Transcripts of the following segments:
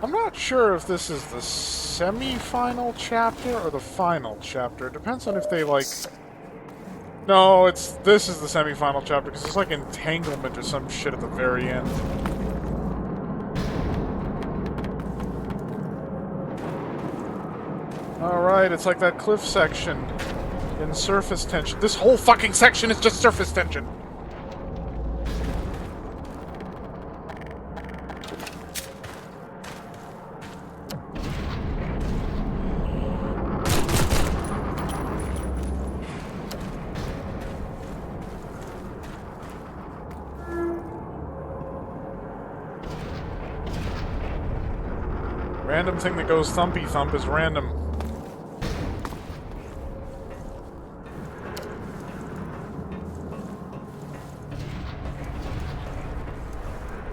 I'm not sure if this is the semi-final chapter or the final chapter. It depends on if they, like... No, this is the semi-final chapter, because it's like entanglement or some shit at the very end. Alright, it's like that cliff section in surface tension. This whole fucking section is just surface tension! Random thing that goes thumpy thump is random.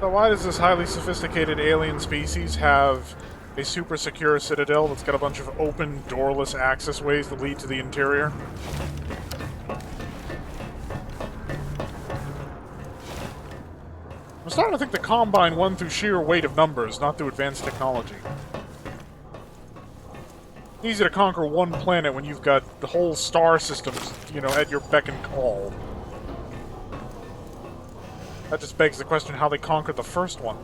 So why does this highly sophisticated alien species have a super secure citadel that's got a bunch of open, doorless access ways that lead to the interior? I'm starting to think the Combine won through sheer weight of numbers, not through advanced technology. Easy to conquer one planet when you've got the whole star system, you know, at your beck and call. That just begs the question how they conquered the first one.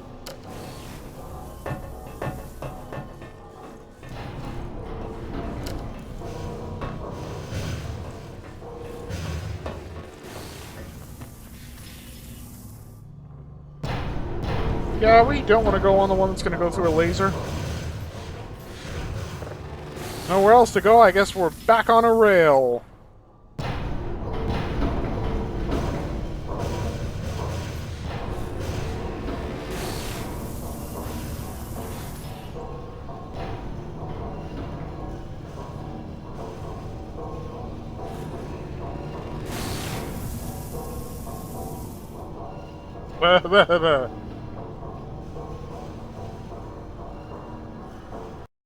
Yeah, we don't want to go on the one that's going to go through a laser. Nowhere else to go, I guess we're back on a rail.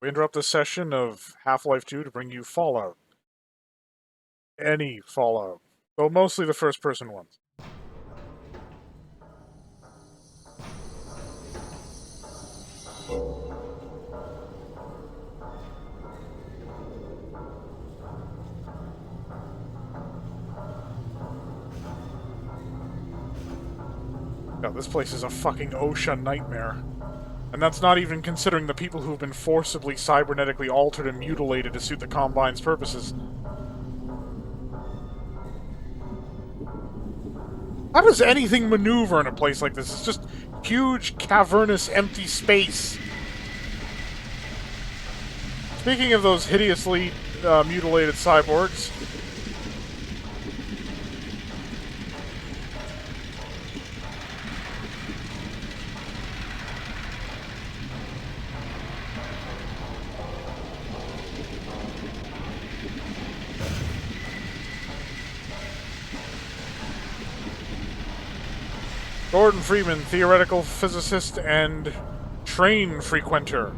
We interrupt this session of Half-Life 2 to bring you Fallout. Any Fallout. Though mostly the first-person ones. God, this place is a fucking OSHA nightmare. And that's not even considering the people who've been forcibly cybernetically altered and mutilated to suit the Combine's purposes. How does anything maneuver in a place like this? It's just huge, cavernous, empty space. Speaking of those hideously mutilated cyborgs... Gordon Freeman, theoretical physicist and train frequenter.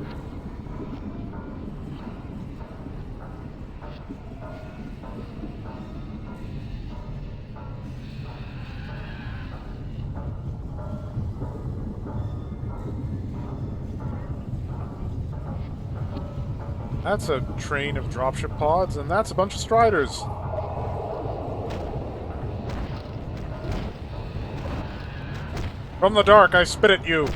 That's a train of dropship pods, and that's a bunch of striders. From the dark, I spit at you.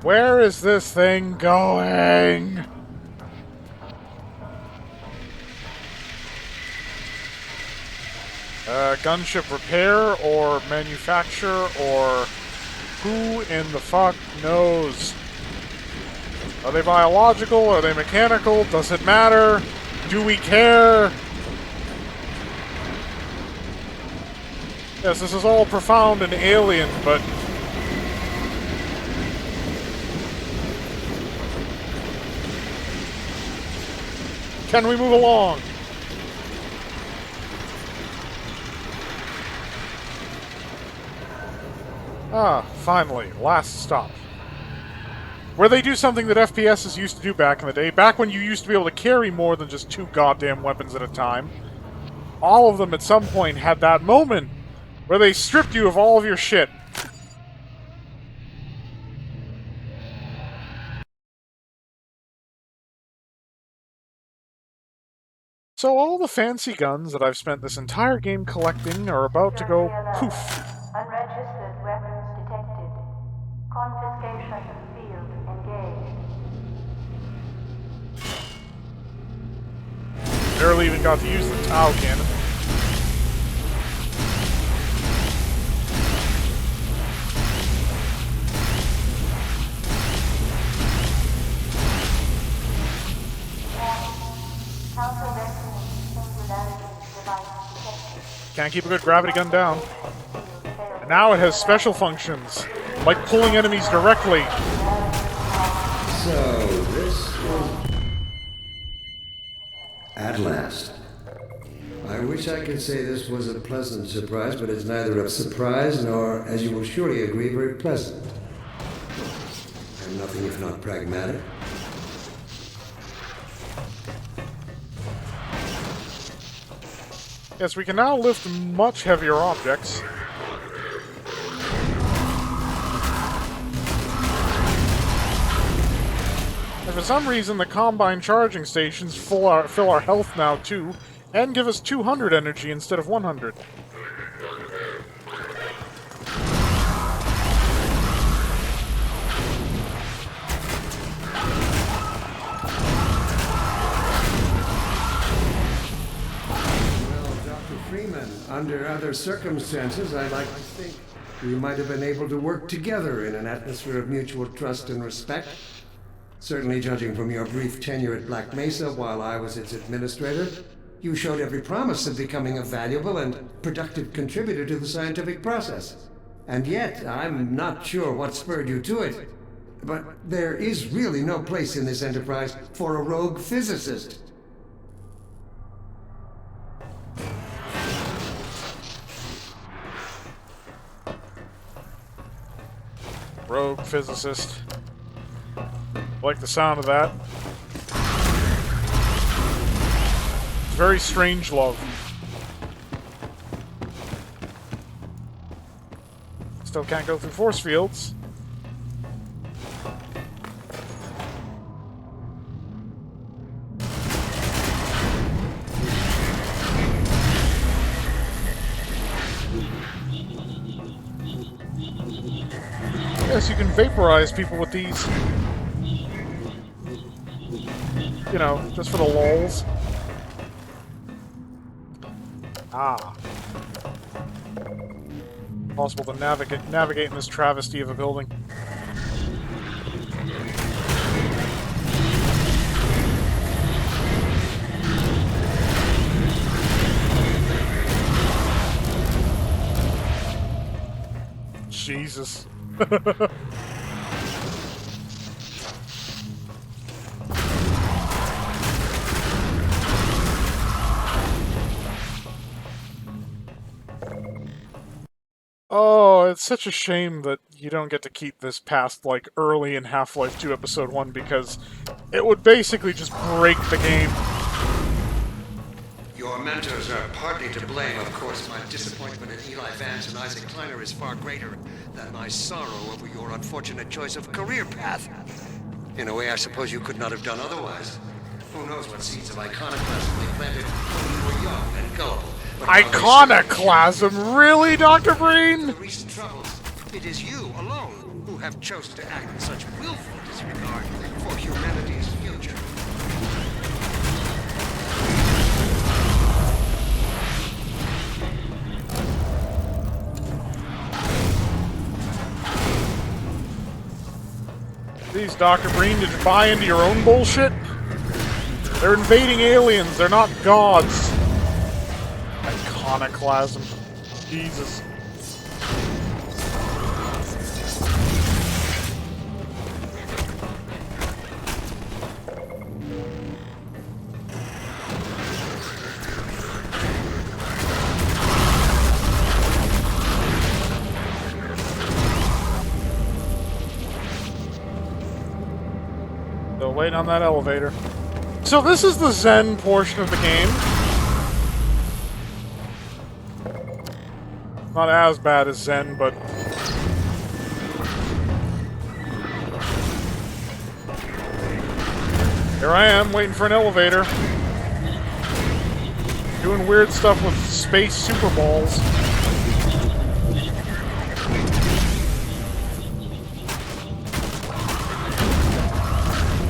Where is this thing going? Gunship repair or manufacture or who in the fuck knows? Are they biological? Are they mechanical? Does it matter? Do we care? Yes, this is all profound and alien, but... Can we move along? Ah, finally. Last stop. Where they do something that FPSs used to do back in the day, back when you used to be able to carry more than just 2 goddamn weapons at a time. All of them at some point had that moment where they stripped you of all of your shit. So all the fancy guns that I've spent this entire game collecting are about to go poof. Unregistered weapons detected. Confiscation field engaged. Barely even got to use the Tau cannon. Can't keep a good gravity gun down. And now it has special functions, like pulling enemies directly. So, this was... At last. I wish I could say this was a pleasant surprise, but it's neither a surprise nor, as you will surely agree, very pleasant. I'm nothing if not pragmatic. Yes, we can now lift much heavier objects. And for some reason, the Combine charging stations fill our health now, too, and give us 200 energy instead of 100. Under other circumstances, I like to think we might have been able to work together in an atmosphere of mutual trust and respect. Certainly, judging from your brief tenure at Black Mesa while I was its administrator, you showed every promise of becoming a valuable and productive contributor to the scientific process. And yet, I'm not sure what spurred you to it. But there is really no place in this enterprise for a rogue physicist. Rogue physicist. Like the sound of that. Very strange love. Still can't go through force fields. Yes, you can vaporize people with these. You know, just for the lulz. Ah. Possible to navigate in this travesty of a building. Jesus. Oh, it's such a shame that you don't get to keep this past, like, early in Half-Life 2 Episode 1, because it would basically just break the game. Your mentors are partly to blame, of course. My disappointment in Eli Vance and Isaac Kleiner is far greater than my sorrow over your unfortunate choice of career path. In a way, I suppose you could not have done otherwise. Who knows what seeds of iconoclasm they planted when you were young and gullible. Iconoclasm? Really, Dr. Breen? The recent troubles. It is you alone who have chosen to act in such willful disregard for humanity's future. Jeez, Dr. Breen, did you buy into your own bullshit? They're invading aliens, they're not gods. Iconoclasm. Jesus. Still waiting on that elevator. So this is the Zen portion of the game. Not as bad as Zen, but... Here I am, waiting for an elevator. Doing weird stuff with space super balls.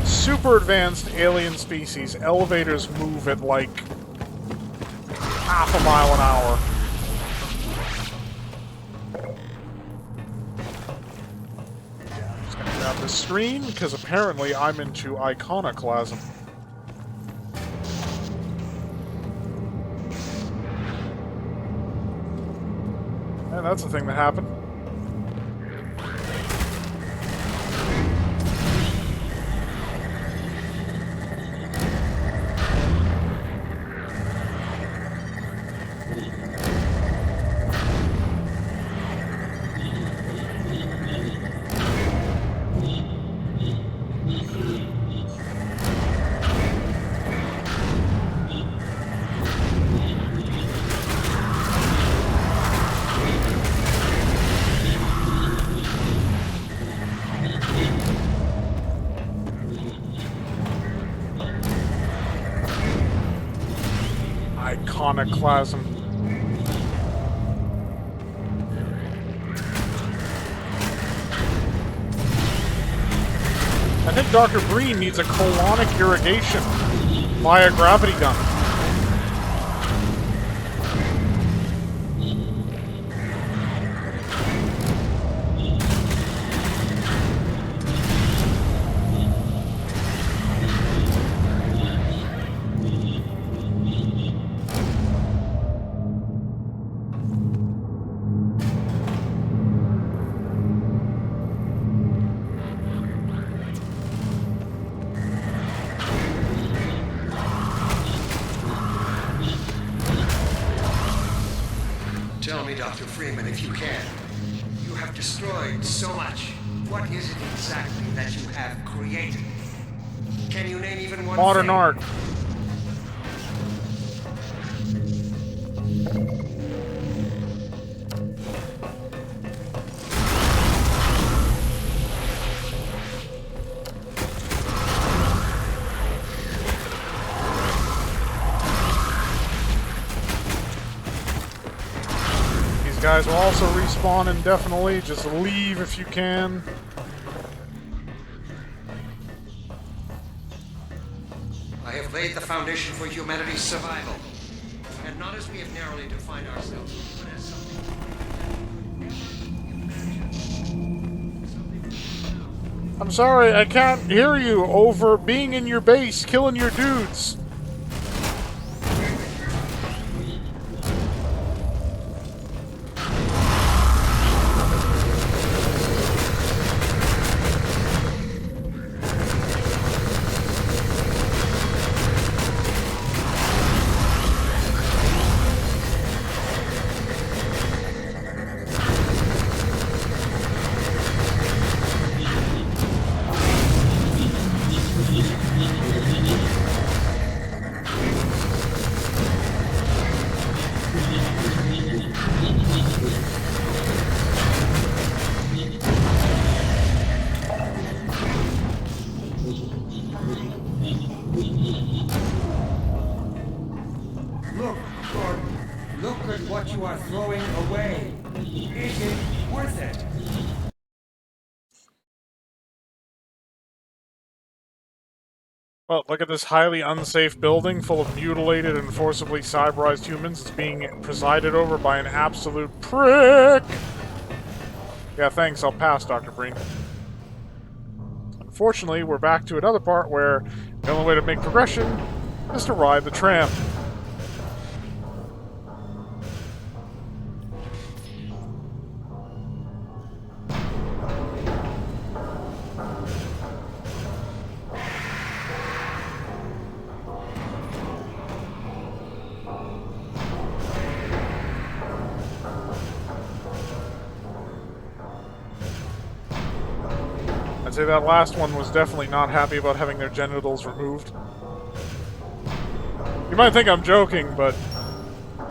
Super advanced alien species. Elevators move at like half a mile an hour. Just gonna grab the screen because apparently I'm into iconoclasm. And that's a thing that happened. Iconoclasm. I think Dr. Breen needs a colonic irrigation by a gravity gun. Tell me, Dr. Freeman, if you can. You have destroyed so much. What is it exactly that you have created? Can you name even one Modern thing? art. Guys will also respawn indefinitely. Just leave if you can. I have laid the foundation for humanity's survival. And not as we have narrowly defined ourselves, but as something. I'm sorry, I can't hear you over being in your base, killing your dudes. Look, Gordon. Look at what you are throwing away. Is it worth it? Well, look at this highly unsafe building full of mutilated and forcibly cyberized humans. It's being presided over by an absolute prick! Yeah, thanks, I'll pass, Dr. Breen. Unfortunately, we're back to another part where the only way to make progression is to ride the tram. As Say that last one was definitely not happy about having their genitals removed. You might think I'm joking, but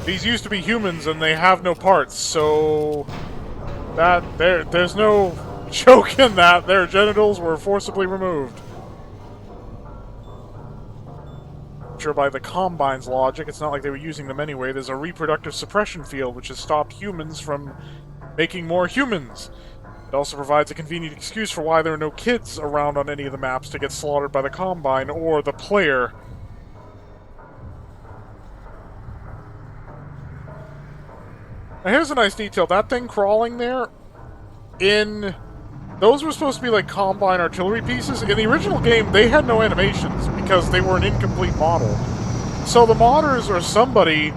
these used to be humans and they have no parts, so that there's no joke in that. Their genitals were forcibly removed. Sure, by the Combine's logic, it's not like they were using them anyway. There's a reproductive suppression field which has stopped humans from making more humans. It also provides a convenient excuse for why there are no kids around on any of the maps to get slaughtered by the Combine or the player. Now here's a nice detail. That thing crawling there, those were supposed to be like Combine artillery pieces. In the original game, they had no animations because they were an incomplete model. So the modders or somebody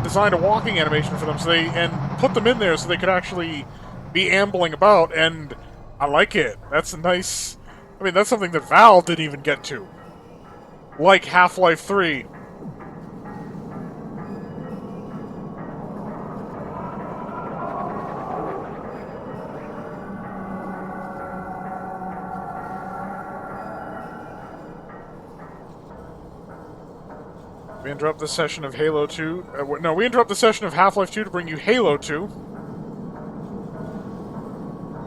designed a walking animation for them, and put them in there so they could actually be ambling about, and I like it. That's a nice... I mean, that's something that Valve didn't even get to. Like Half-Life 3. We interrupt the session of Halo 2. No, we interrupt the session of Half-Life 2 to bring you Halo 2.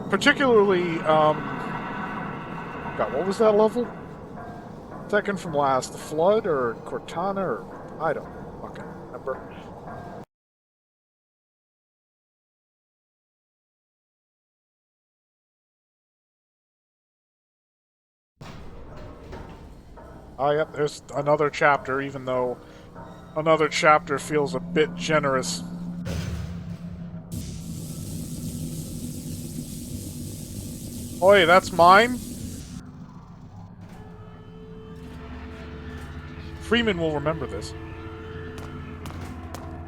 Particularly, God, what was that level? Second from last. The Flood or Cortana or... I don't fucking remember. Ah, yep, there's another chapter, even though another chapter feels a bit generous. Oi, that's mine? Freeman will remember this.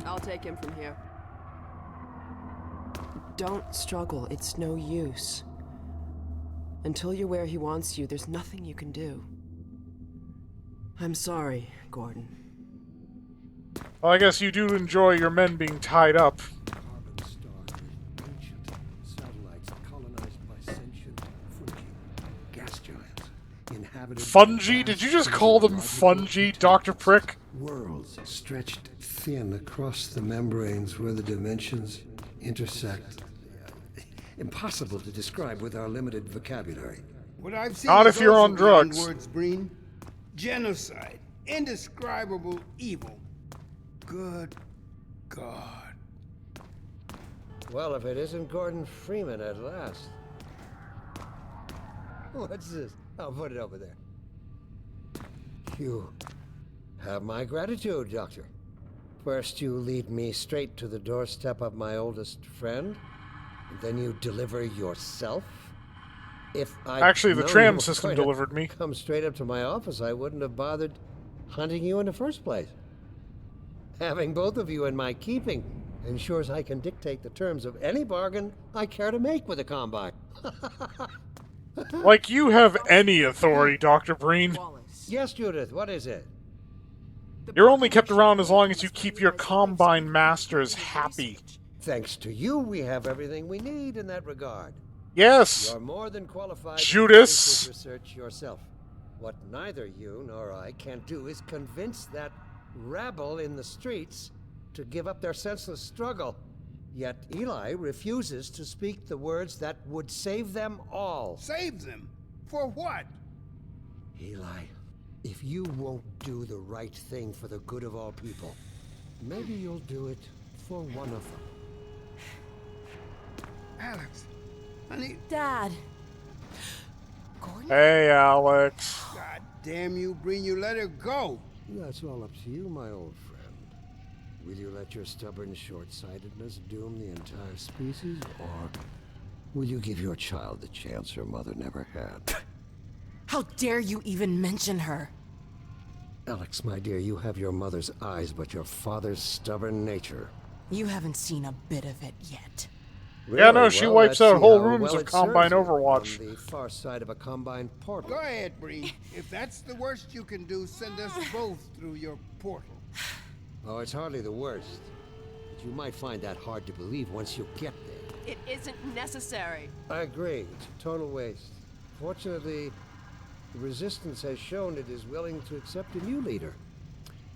I'll take him from here. Don't struggle. It's no use. Until you're where he wants you, there's nothing you can do. I'm sorry, Gordon. Well, I guess you do enjoy your men being tied up. Fungi? Did you just call them fungi, Dr. Prick? Worlds stretched thin across the membranes where the dimensions intersect. Impossible to describe with our limited vocabulary. What I've seen Not is if you're also on drugs. beyond words, Breen. Genocide, indescribable evil. Good God. Well, if it isn't Gordon Freeman at last. What's this? I'll put it over there. You have my gratitude, Doctor. First, you lead me straight to the doorstep of my oldest friend, and then you deliver yourself. If I Actually, the tram system delivered me. Come straight up to my office, I wouldn't have bothered hunting you in the first place. Having both of you in my keeping ensures I can dictate the terms of any bargain I care to make with the Combine. Like you have any authority, Dr. Breen. Wallace. Yes, Judith, what is it? You're only kept around as long as you keep your Combine masters happy. Thanks to you, we have everything we need in that regard. Yes! You're more than qualified Judas. to research yourself. What neither you nor I can do is convince that rabble in the streets to give up their senseless struggle. Yet Eli refuses to speak the words that would save them all. Save them? For what? Eli, if you won't do the right thing for the good of all people, maybe you'll do it for one of them. Alex, honey, Dad. Gordon? Hey, Alex. God damn you, Breen, you let her go. That's all up to you, my old friend. Will you let your stubborn short-sightedness doom the entire species, or will you give your child the chance her mother never had? How dare you even mention her? Alex, my dear, you have your mother's eyes, but your father's stubborn nature. You haven't seen a bit of it yet. Yeah, no, she wipes let's out see whole how rooms well of it Combine serves you Overwatch. On the far side of a Combine portal. Go ahead, Breen. If that's the worst you can do, send us both through your portal. Oh, it's hardly the worst. But you might find that hard to believe once you get there. It isn't necessary. I agree. It's a total waste. Fortunately, the Resistance has shown it is willing to accept a new leader.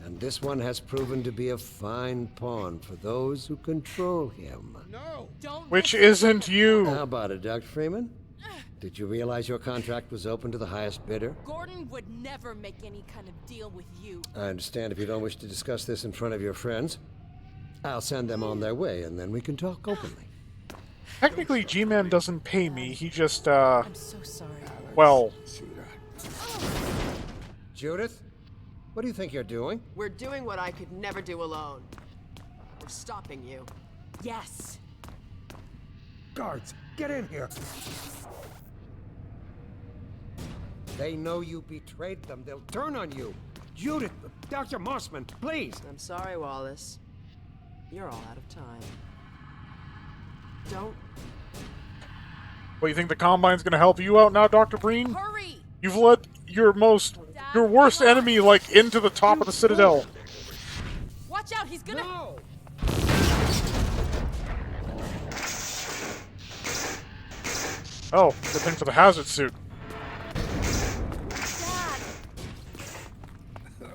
And this one has proven to be a fine pawn for those who control him. No! Don't Which listen. isn't you. How about it, Dr. Freeman? Did you realize your contract was open to the highest bidder? Gordon would never make any kind of deal with you. I understand if you don't wish to discuss this in front of your friends. I'll send them on their way, and then we can talk openly. Technically, G-Man doesn't pay me. He just, I'm so sorry. well, Judith, what do you think you're doing? We're doing what I could never do alone. We're stopping you. Yes. Guards, get in here! They know you betrayed them. They'll turn on you. Judith, Dr. Mossman, please! I'm sorry, Wallace. You're all out of time. Don't. what, you think the Combine's gonna help you out now, Dr. Breen? Hurry! You've let your worst enemy, like, into the top of the Citadel. Watch out, he's gonna... No! Oh, good thing for the hazard suit. Dad! Oh,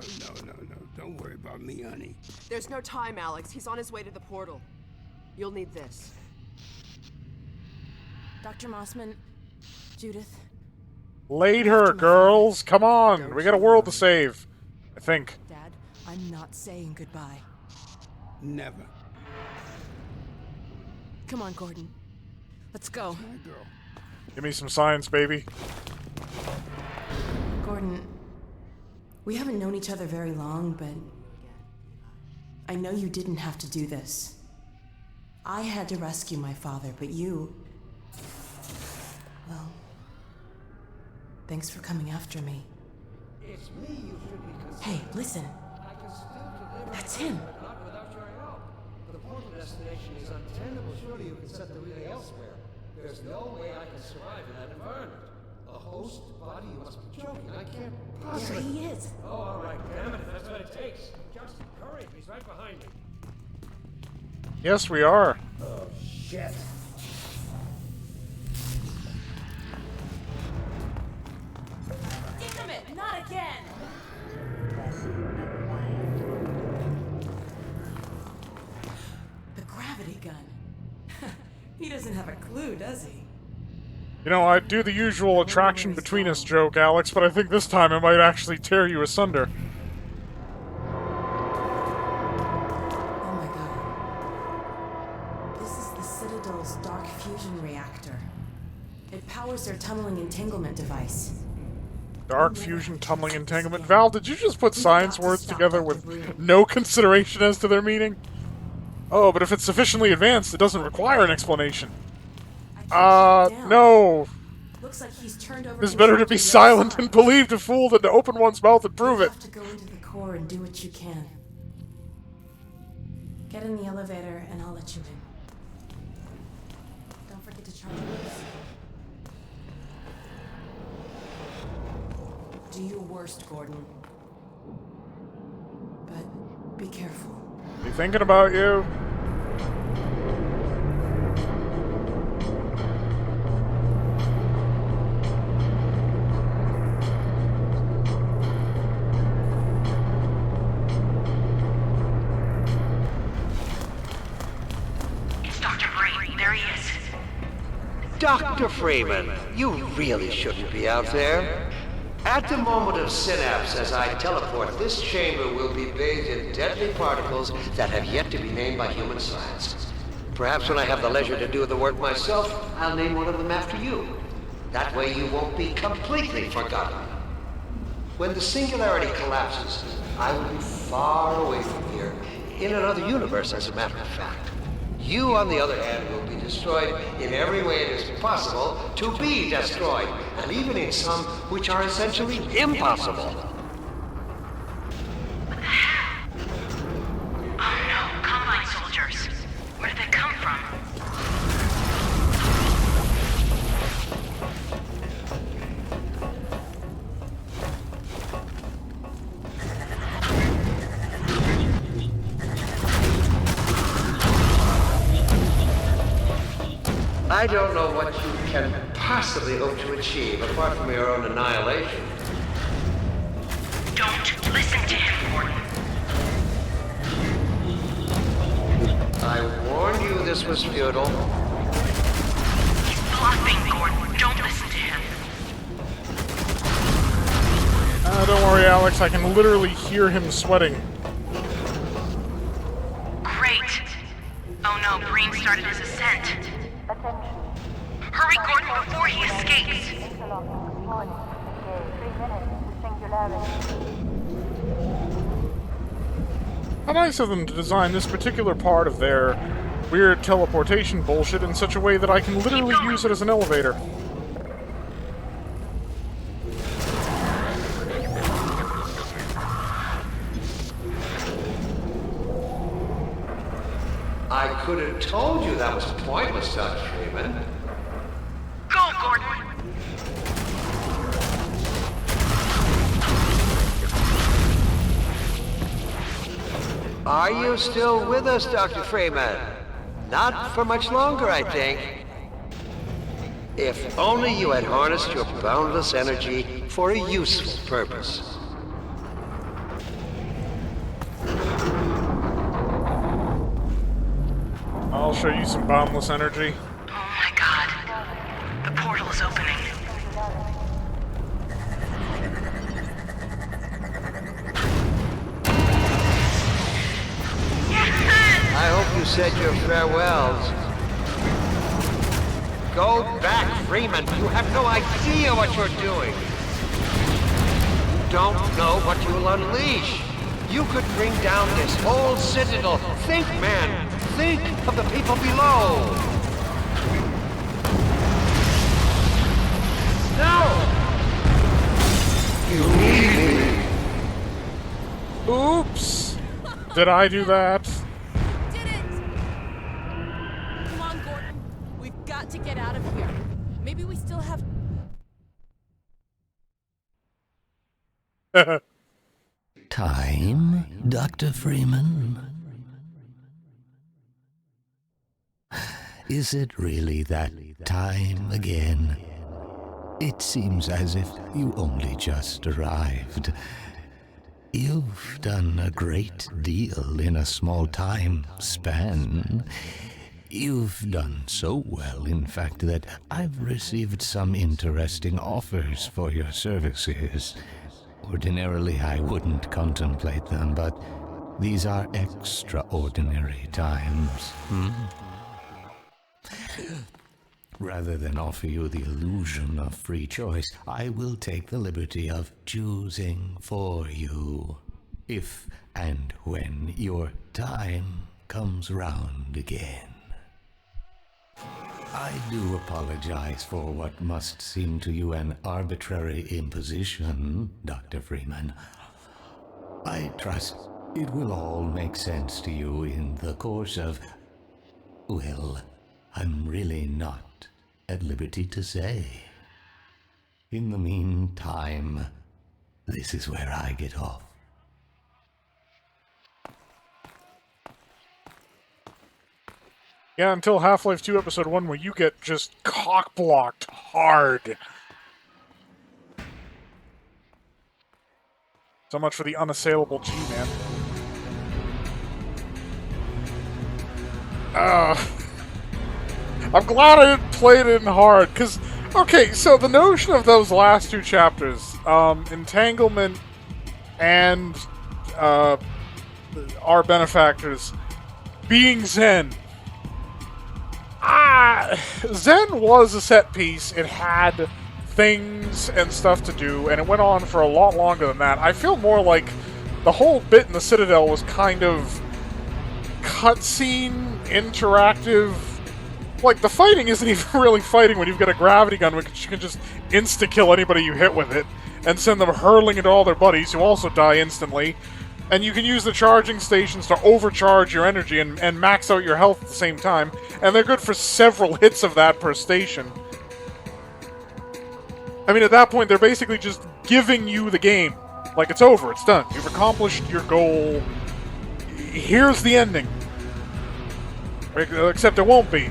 no. Don't worry about me, honey. There's no time, Alex. He's on his way to the portal. You'll need this. Dr. Mossman, Judith, Later, girls. Come on. We got a world to save. I think. Dad, I'm not saying goodbye. Never. Come on, Gordon. Let's go. My girl. Give me some science, baby. Gordon, we haven't known each other very long, but I know you didn't have to do this. I had to rescue my father, but you... Well, thanks for coming after me. It's me you should be concerned. Hey, listen. I can still deliver. That's him. But not without your help. The portal destination is untenable. Surely you can set the relay elsewhere. There's no way I can survive in that environment. A host body? You must be joking. I can't There possibly... he is. Oh, all right. Damn it, if that's what it takes. Just hurry. He's right behind me. Yes, we are. Oh, shit. Damn it, not again! The gravity gun. He doesn't have a clue, does he? You know, I'd do the usual attraction between us joke, Alex, but I think this time it might actually tear you asunder. Oh my god. This is the Citadel's dark fusion reactor. It powers their tunneling entanglement device. Dark fusion, tumbling entanglement. Val, did you just put science words together with no consideration as to their meaning? Oh, but if it's sufficiently advanced, it doesn't require an explanation. No. Looks like he's turned over. It's better to be silent and believed a fool than to open one's mouth and prove You it. have to go into the core and do what you can. Get in the elevator and I'll let you in. Don't forget to charge this. Do your worst, Gordon. But be careful. Be thinking about you. It's Dr. Breen. There he is. Dr. Freeman, you really shouldn't be out there. At the moment of synapse, as I teleport, this chamber will be bathed in deadly particles that have yet to be named by human science. Perhaps when I have the leisure to do the work myself, I'll name one of them after you. That way you won't be completely forgotten. When the singularity collapses, I will be far away from here, in another universe, as a matter of fact. You, on the other hand, will be destroyed in every way it is possible to be destroyed, and even in some which are essentially impossible. Oh no, Combine soldiers. Where did they come from? I don't know what you can possibly hope to achieve apart from your own annihilation. Don't listen to him, Gordon. I warned you this was futile. He's bluffing, Gordon. Don't listen to him. Don't worry, Alex. I can literally hear him sweating. Great. Oh no, Green started his ascent. Attention. Hurry, Gordon, before he escapes. Interlocking. Warning. Engage. 3 minutes to singularity. How nice of them to design this particular part of their weird teleportation bullshit in such a way that I can literally use it as an elevator. I could have told you that was pointless, Dr. Freeman. Go, Gordon. Are you still with us, Dr. Freeman? Not for much longer, I think. If only you had harnessed your boundless energy for a useful purpose. I'll show you some boundless energy. Oh my god. The portal is opening. I hope you said your farewells. Go back, Freeman. You have no idea what you're doing. You don't know what you'll unleash. You could bring down this whole citadel. Think, man. Think of the people below. No! You need me. Oops! Did I do that? Did it! Come on, Gordon. We've got to get out of here. Maybe we still have... Time, Dr. Freeman? Is it really that time again? It seems as if you only just arrived. You've done a great deal in a small time span. You've done so well, in fact, that I've received some interesting offers for your services. Ordinarily, I wouldn't contemplate them, but these are extraordinary times. Rather than offer you the illusion of free choice, I will take the liberty of choosing for you, if and when your time comes round again. I do apologize for what must seem to you an arbitrary imposition, Dr. Freeman. I trust it will all make sense to you in the course of... well, I'm really not at liberty to say. In the meantime, this is where I get off. Yeah, until Half-Life 2 Episode 1, where you get just cock-blocked hard. So much for the unassailable G, man. I'm glad I didn't play it in hard, because... okay, so the notion of those last two chapters, Entanglement and our Benefactors, being Zen... Zen was a set piece. It had things and stuff to do, and it went on for a lot longer than that. I feel more like the whole bit in the Citadel was kind of cutscene, interactive. Like, the fighting isn't even really fighting when you've got a gravity gun, which you can just insta-kill anybody you hit with it, and send them hurtling into all their buddies, who also die instantly. And you can use the charging stations to overcharge your energy and max out your health at the same time. And they're good for several hits of that per station. I mean, at that point, they're basically just giving you the game. Like, it's over, it's done. You've accomplished your goal. Here's the ending. Except it won't be.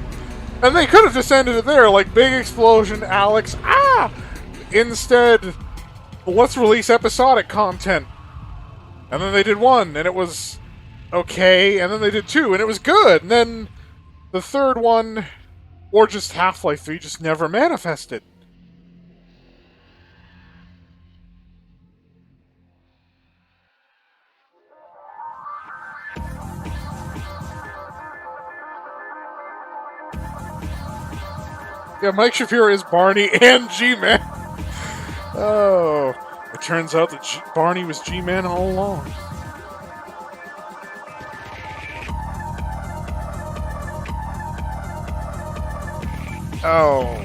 And they could have just ended it there, like, big explosion, Alex, ah! Instead, let's release episodic content. And then they did 1, and it was okay, and then they did 2, and it was good, and then the third one, or just Half-Life 3, just never manifested. Yeah, Mike Shapiro is Barney and G-Man. Oh, it turns out that Barney was G-Man all along. Oh.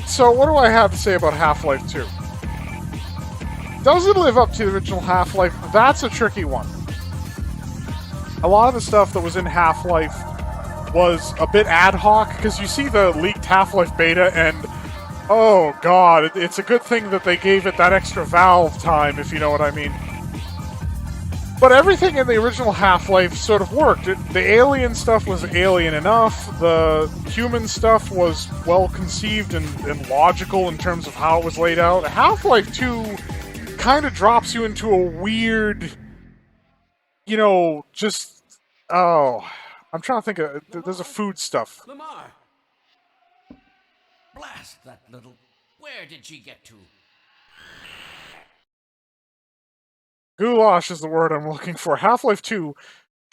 So what do I have to say about Half-Life 2? Does it live up to the original Half-Life? That's a tricky one. A lot of the stuff that was in Half-Life was a bit ad hoc, because you see the leaked Half-Life beta, and oh god, it's a good thing that they gave it that extra Valve time, if you know what I mean. But everything in the original Half-Life sort of worked. The alien stuff was alien enough, the human stuff was well-conceived and logical in terms of how it was laid out. Half-Life 2 kind of drops you into a weird, you know, just, oh, I'm trying to think of, there's a food stuff. Lamar! Blast that little... Where did she get to? Goulash is the word I'm looking for. Half-Life 2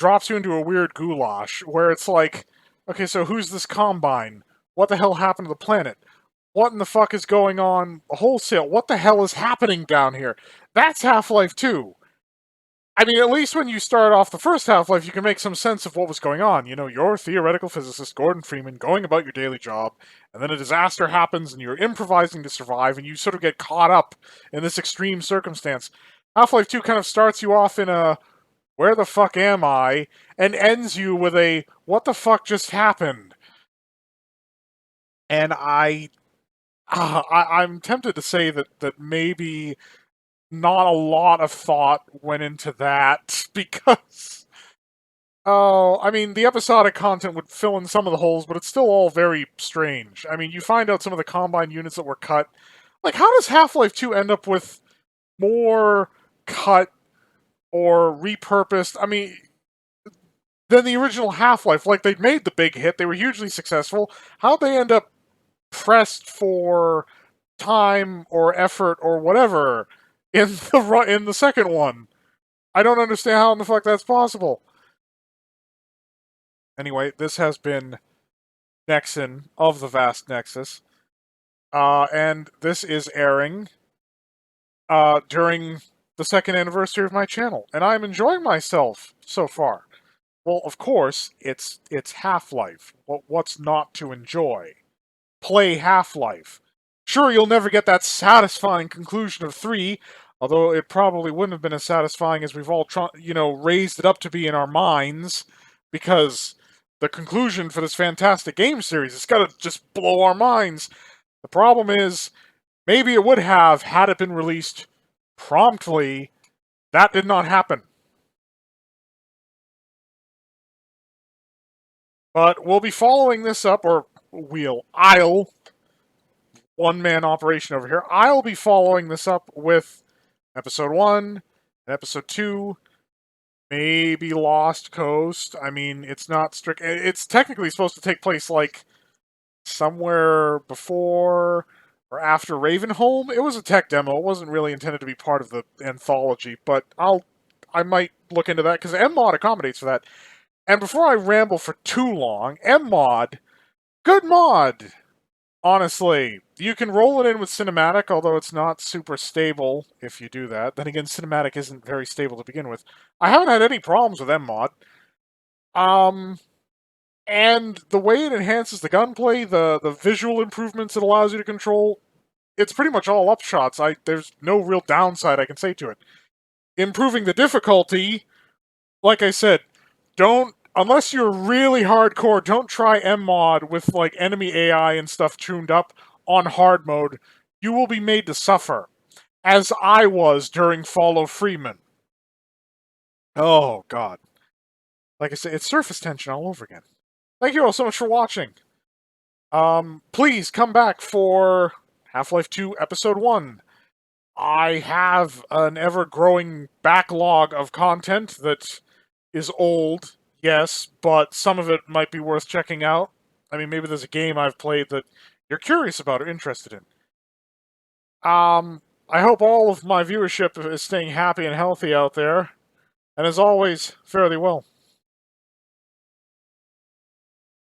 drops you into a weird goulash, where it's like, okay, so who's this Combine? What the hell happened to the planet? What in the fuck is going on wholesale? What the hell is happening down here? That's Half-Life 2. I mean, at least when you start off the first Half-Life, you can make some sense of what was going on. You know, you're theoretical physicist Gordon Freeman going about your daily job, and then a disaster happens, and you're improvising to survive, and you sort of get caught up in this extreme circumstance. Half-Life 2 kind of starts you off in a, where the fuck am I? And ends you with a, what the fuck just happened? And I'm tempted to say that maybe not a lot of thought went into that, because, oh, I mean, the episodic content would fill in some of the holes, but it's still all very strange. I mean, you find out some of the Combine units that were cut. Like, how does Half-Life 2 end up with more cut or repurposed, I mean, than the original Half-Life? Like, they'd made the big hit, they were hugely successful. How'd they end up pressed for time or effort or whatever in the second one? I don't understand how in the fuck that's possible. Anyway, this has been Nexon of the Vast Nexus. And this is airing during the second anniversary of my channel, and I'm enjoying myself so far. Well, of course, it's Half-Life. What's not to enjoy? Play Half-Life. Sure, you'll never get that satisfying conclusion of 3, although it probably wouldn't have been as satisfying as we've all, raised it up to be in our minds, because the conclusion for this fantastic game series has got to just blow our minds. The problem is, maybe it would have had it been released promptly. That did not happen. But we'll be following this up, or I'll, one-man operation over here, I'll be following this up with Episode 1, and Episode 2, maybe Lost Coast. I mean, it's not strict. It's technically supposed to take place, like, somewhere before or after Ravenholm. It was a tech demo. It wasn't really intended to be part of the anthology, but I might look into that, because MMod accommodates for that. And before I ramble for too long, MMod, good mod! Honestly, you can roll it in with cinematic, although it's not super stable if you do that. Then again, cinematic isn't very stable to begin with. I haven't had any problems with MMod. And the way it enhances the gunplay, the visual improvements it allows you to control, it's pretty much all upshots. There's no real downside I can say to it. Improving the difficulty, like I said, unless you're really hardcore, don't try MMod with, like, enemy AI and stuff tuned up on hard mode. You will be made to suffer, as I was during Follow Freeman. Oh, God. Like I said, it's surface tension all over again. Thank you all so much for watching. Please come back for Half-Life 2 Episode 1. I have an ever-growing backlog of content that is old, yes, but some of it might be worth checking out. I mean, maybe there's a game I've played that you're curious about or interested in. I hope all of my viewership is staying happy and healthy out there, and as always, fare thee well.